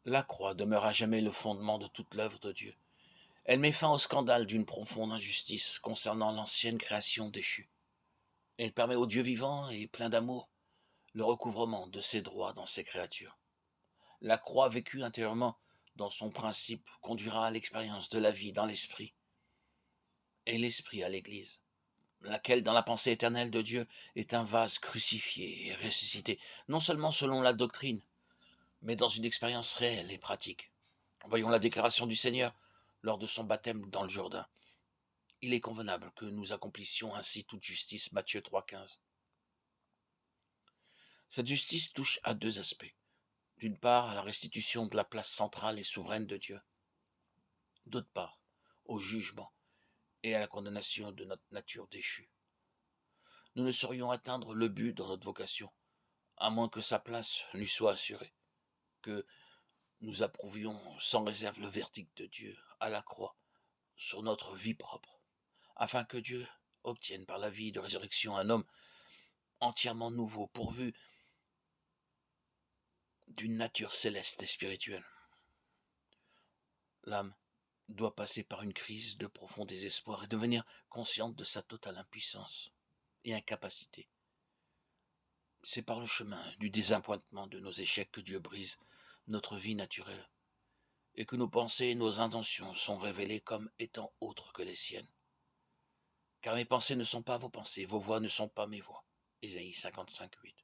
La croix demeure à jamais le fondement de toute l'œuvre de Dieu. Elle met fin au scandale d'une profonde injustice concernant l'ancienne création déchue. Elle permet au Dieu vivant et plein d'amour le recouvrement de ses droits dans ses créatures. La croix vécue intérieurement dans son principe conduira à l'expérience de la vie dans l'esprit, et l'esprit à l'Église, laquelle, dans la pensée éternelle de Dieu, est un vase crucifié et ressuscité, non seulement selon la doctrine, mais dans une expérience réelle et pratique. Voyons la déclaration du Seigneur lors de son baptême dans le Jourdain. Il est convenable que nous accomplissions ainsi toute justice, Matthieu 3,15. Cette justice touche à deux aspects. D'une part, à la restitution de la place centrale et souveraine de Dieu. D'autre part, au jugement et à la condamnation de notre nature déchue. Nous ne saurions atteindre le but dans notre vocation, à moins que sa place lui soit assurée, que nous approuvions sans réserve le verdict de Dieu à la croix sur notre vie propre, afin que Dieu obtienne par la vie de résurrection un homme entièrement nouveau, pourvu d'une nature céleste et spirituelle. L'âme doit passer par une crise de profond désespoir et devenir consciente de sa totale impuissance et incapacité. C'est par le chemin du désappointement de nos échecs que Dieu brise notre vie naturelle et que nos pensées et nos intentions sont révélées comme étant autres que les siennes. Car mes pensées ne sont pas vos pensées, vos voix ne sont pas mes voix. Ésaïe 55,8.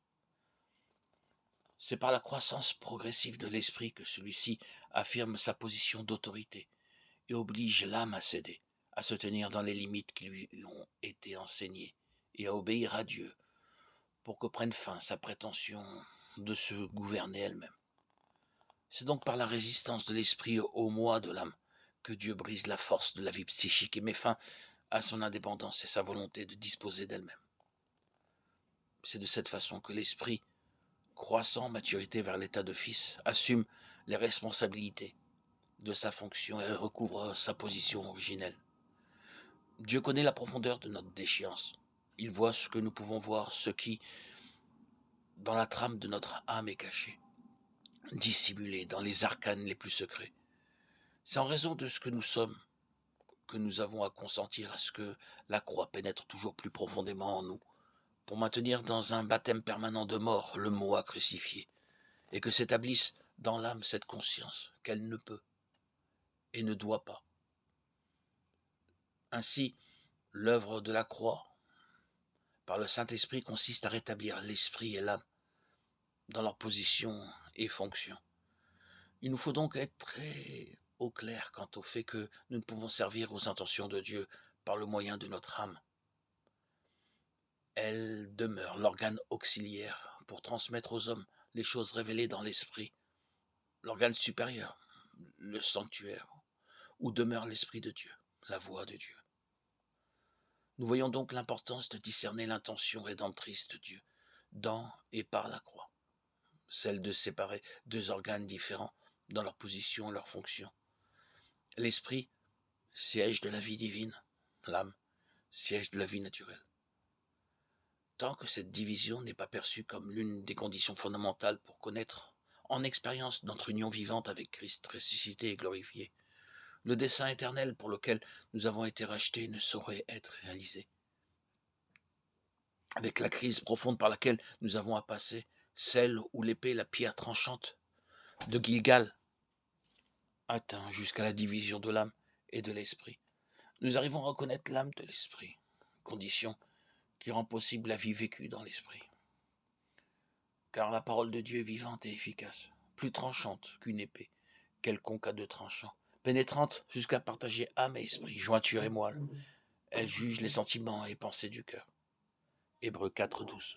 C'est par la croissance progressive de l'esprit que celui-ci affirme sa position d'autorité et oblige l'âme à céder, à se tenir dans les limites qui lui ont été enseignées et à obéir à Dieu pour que prenne fin sa prétention de se gouverner elle-même. C'est donc par la résistance de l'esprit au moi de l'âme que Dieu brise la force de la vie psychique et met fin à son indépendance et sa volonté de disposer d'elle-même. C'est de cette façon que l'esprit, croissant en maturité vers l'état de fils, assume les responsabilités de sa fonction et recouvre sa position originelle. Dieu connaît la profondeur de notre déchéance. Il voit ce que nous pouvons voir, ce qui, dans la trame de notre âme, est caché, dissimulé dans les arcanes les plus secrets. C'est en raison de ce que nous sommes que nous avons à consentir à ce que la croix pénètre toujours plus profondément en nous, pour maintenir dans un baptême permanent de mort le mot à crucifier, et que s'établisse dans l'âme cette conscience qu'elle ne peut et ne doit pas. Ainsi, l'œuvre de la croix, par le Saint-Esprit, consiste à rétablir l'esprit et l'âme dans leur position et fonction. Il nous faut donc être très au clair quant au fait que nous ne pouvons servir aux intentions de Dieu par le moyen de notre âme. Elle demeure l'organe auxiliaire pour transmettre aux hommes les choses révélées dans l'esprit, l'organe supérieur, le sanctuaire, où demeure l'Esprit de Dieu, la voix de Dieu. Nous voyons donc l'importance de discerner l'intention rédemptrice de Dieu dans et par la croix, celle de séparer deux organes différents dans leur position et leur fonction. L'esprit, siège de la vie divine, l'âme, siège de la vie naturelle. Tant que cette division n'est pas perçue comme l'une des conditions fondamentales pour connaître en expérience notre union vivante avec Christ ressuscité et glorifié, le dessein éternel pour lequel nous avons été rachetés ne saurait être réalisé. Avec la crise profonde par laquelle nous avons à passer, celle où l'épée, la pierre tranchante de Gilgal, atteint jusqu'à la division de l'âme et de l'esprit, nous arrivons à reconnaître l'âme de l'esprit, condition qui rend possible la vie vécue dans l'esprit. Car la parole de Dieu est vivante et efficace, plus tranchante qu'une épée, quelconque à deux tranchants, pénétrante jusqu'à partager âme et esprit, jointure et moelle. Elle juge les sentiments et pensées du cœur. Hébreux 4,12.